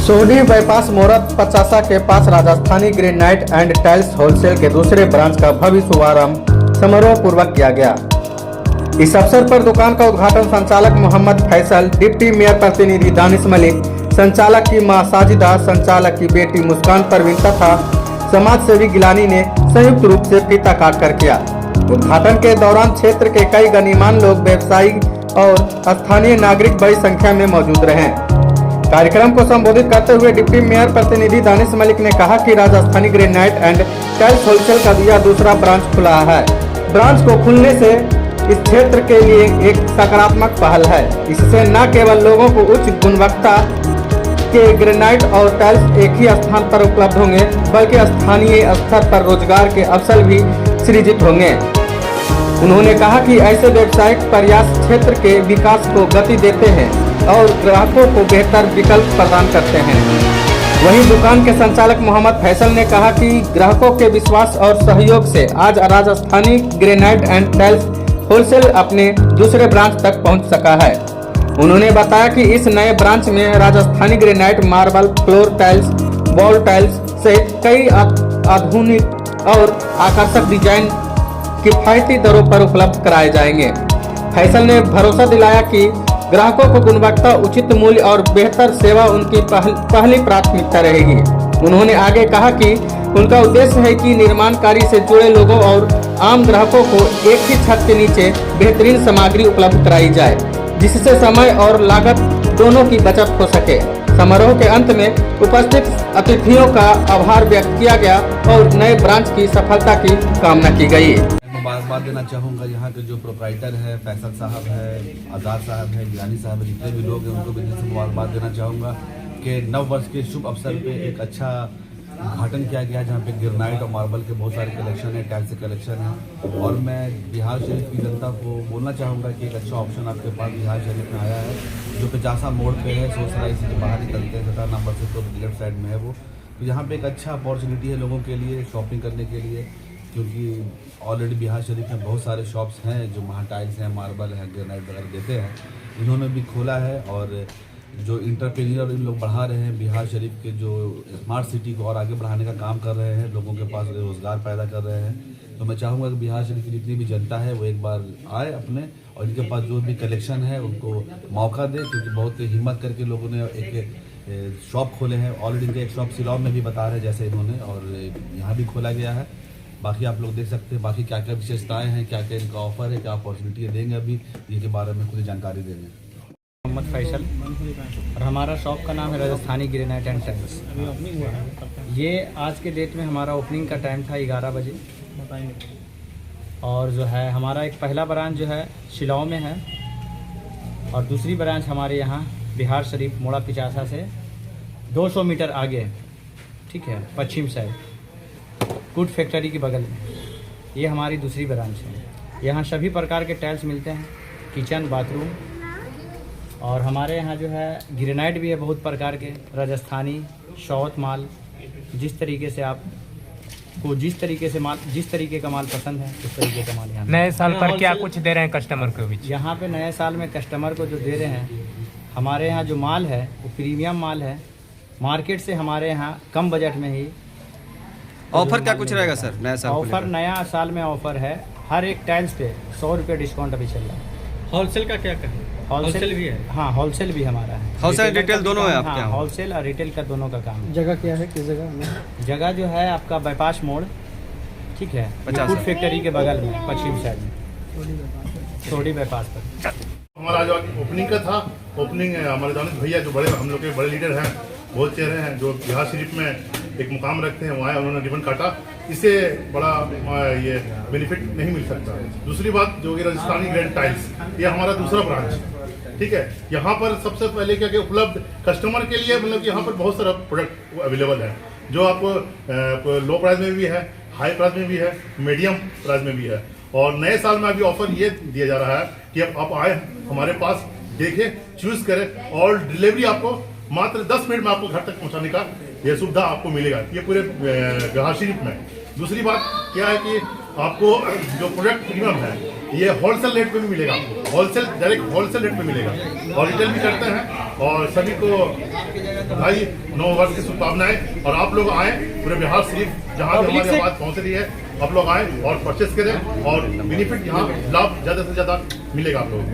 सोहनी bypass मोरत पचासा के पास Rajasthani granite and tiles wholesale के दूसरे ब्रांच का भव्य शुभारंभ समारोह पूर्वक किया गया। इस अवसर पर दुकान का उद्घाटन संचालक मोहम्मद फैसल, डिप्टी मेयर प्रतिनिधि दानिश मलिक, संचालक की मां साजिदा, संचालक की बेटी मुस्कान परवीन तथा समाज सेवी गिलानी ने संयुक्त रूप से फीता काट कर किया। उद्घाटन के दौरान क्षेत्र के कई गणमान्य लोग, व्यवसायी और स्थानीय नागरिक बड़ी संख्या में मौजूद रहे। कार्यक्रम को संबोधित करते हुए डिप्टी मेयर प्रतिनिधि दानिश मलिक ने कहा कि Rajasthani granite and tiles wholesale का यह दूसरा ब्रांच खुला है। ब्रांच को खुलने से इस क्षेत्र के लिए एक सकारात्मक पहल है। इससे न केवल लोगों को उच्च गुणवत्ता के ग्रेनाइट और टाइल्स एक ही स्थान पर उपलब्ध होंगे, बल्कि स्थानीय स्तर पर रोजगार के अवसर भी सृजित होंगे। उन्होंने कहा कि ऐसे व्यावसायिक प्रयास क्षेत्र के विकास को गति देते हैं और ग्राहकों को बेहतर विकल्प प्रदान करते हैं। वहीं दुकान के संचालक मोहम्मद फैसल ने कहा कि ग्राहकों के विश्वास और सहयोग से आज Rajasthani granite and tiles wholesale अपने दूसरे ब्रांच तक पहुंच सका है। उन्होंने बताया कि इस नए ब्रांच में Rajasthani granite, marble, floor tiles, wall tiles सहित कई आधुनिक और आकर्षक डिजाइन किफायती दरों पर उपलब्ध कराए जाएंगे। फैसल ने भरोसा दिलाया कि ग्राहकों को गुणवत्ता, उचित मूल्य और बेहतर सेवा उनकी पहली प्राथमिकता रहेगी। उन्होंने आगे कहा कि उनका उद्देश्य है कि निर्माण कार्य से जुड़े लोगों और आम ग्राहकों को एक ही छत के नीचे बेहतरीन सामग्री उपलब्ध कराई जाए, जिससे समय और लागत दोनों की बचत हो सके। समारोह के अंत में उपस्थित अतिथियों का आभार व्यक्त किया गया और नए ब्रांच की सफलता की कामना की गई। मुबारकबाद देना चाहूँगा यहाँ के जो प्रोप्राइटर है, फैसल साहब है, आज़ाद साहब है, गिलानी साहब है, जितने भी लोग हैं उनको भी दिल से मुबारकबाद देना चाहूँगा कि नव वर्ष के शुभ अवसर पे एक अच्छा उद्घाटन किया गया जहाँ पे ग्रेनाइट और मार्बल के बहुत सारे कलेक्शन है, टाइल्स के कलेक्शन है। और मैं बिहार शरीफ की जनता को बोलना चाहूँगा कि एक अच्छा ऑप्शन आपके पास बिहार शरीफ में आया है, जो पचासा मोड़ पे है, सोसराई से बाहर निकलते हैं, 17 नंबर से तो लेफ्ट साइड में है वो। तो यहाँ पे एक अच्छा अपॉर्चुनिटी है लोगों के लिए शॉपिंग करने के लिए, क्योंकि ऑलरेडी बिहार शरीफ में बहुत सारे शॉप्स हैं जो वहाँ टाइल्स हैं, मार्बल है, ग्रेनाइट वगैरह देते हैं। इन्होंने भी खोला है और जो इंटरप्रेन्योर इन लोग बढ़ा रहे हैं बिहार शरीफ के, जो स्मार्ट सिटी को और आगे बढ़ाने का काम कर रहे हैं, लोगों के पास रोज़गार पैदा कर रहे हैं। तो मैं चाहूँगा कि बिहार शरीफ की जितनी भी जनता है वो एक बार आए अपने, और इनके पास जो भी कलेक्शन है उनको मौका दे, क्योंकि बहुत हिम्मत करके लोगों ने एक शॉप खोले हैं। ऑलरेडी इनके एक शॉप सिलौन में भी बता रहे हैं जैसे इन्होंने, और यहाँ भी खोला गया है। बाकी आप लोग देख सकते हैं बाकी क्या क्या विशेषताएं हैं, क्या क्या इनका ऑफर है, क्या अपॉर्चुनिटी देंगे, अभी इनके बारे में खुद जानकारी देंगे। मोहम्मद फैसल और हमारा शॉप का नाम है राजस्थानी ग्रेनाइट एंड टाइल्स। ये आज के डेट में हमारा ओपनिंग का टाइम था 11 बजे, और जो है हमारा एक पहला ब्रांच जो है शिलाओं में है और दूसरी ब्रांच हमारे यहाँ बिहार शरीफ मोड़ा पिचासा से 200 मीटर आगे, ठीक है, पश्चिम साइड गुड फैक्ट्री के बगल में ये हमारी दूसरी ब्रांच है। यहाँ सभी प्रकार के टाइल्स मिलते हैं, किचन, बाथरूम, और हमारे यहाँ जो है ग्रेनाइट भी है बहुत प्रकार के, राजस्थानी, शौत माल, जिस तरीके से आपको जिस तरीके का माल पसंद है उस तरीके का माल यहाँ। नए साल पर क्या कुछ दे रहे हैं कस्टमर को? भी यहाँ पे नए साल में कस्टमर को जो दे रहे हैं, हमारे यहाँ जो माल है वो प्रीमियम माल है, मार्केट से हमारे यहाँ कम बजट में ही। ऑफर क्या कुछ रहेगा सर नया साल? ऑफर नया साल में ऑफर है, हर एक टाइल्स पे 100 रुपये डिस्काउंट अभी चल रहा है। होलसेल का क्या कहें? होलसेल भी है? हाँ, होलसेल भी हमारा है। होलसेल रिटेल दोनों है आपके यहाँ? होलसेल और रिटेल का दोनों का काम है। जगह क्या है, किस जगह? जगह जो है आपका बाईपास मोड़, ठीक है, फूड फैक्ट्री के बगल में पश्चिम साइड में सोडी बाईपास पर। हमारा जो ओपनिंग का था, ओपनिंग हमारे दानिश भैया जो बड़े हम लोग के बड़े लीडर हैं, बहुत चेहरे हैं जो बिहार शरीफ में एक मुकाम रखते हैं, वहाँ उन्होंने रिबन काटा। इससे बड़ा ये बेनिफिट नहीं मिल सकता। दूसरी बात जो कि राजस्थानी ग्रेनाइट टाइल्स, ये हमारा दूसरा ब्रांच, ठीक है। यहाँ पर सबसे पहले क्या कि उपलब्ध कस्टमर के लिए, मतलब यहाँ पर बहुत सारा प्रोडक्ट अवेलेबल है जो आपको लो प्राइस में भी है, हाई प्राइस में भी है, मीडियम प्राइस में भी है। और नए साल में अभी ऑफर ये दिया जा रहा है कि आप आए हमारे पास, देखें, चूज करें, और डिलीवरी आपको मात्र 10 मिनट में आपको घर तक पहुंचाने का यह सुविधा आपको मिलेगा। ये पूरे बिहार शरीफ में दूसरी बात क्या है कि आपको जो प्रोडक्ट प्रीमियम है ये होलसेल रेट पे भी मिलेगा, आपको होलसेल डायरेक्ट होलसेल रेट पे मिलेगा और रिटेल भी करते हैं। और सभी को भाई 9 वर्ष की शुभकामनाएं। और आप लोग आए पूरे बिहार शरीफ जहाँ भी हमारी आवाज़ पहुँच रही है, आप लोग आए और परचेस करें और बेनिफिट यहाँ लाभ ज़्यादा से ज़्यादा मिलेगा आप लोगों को।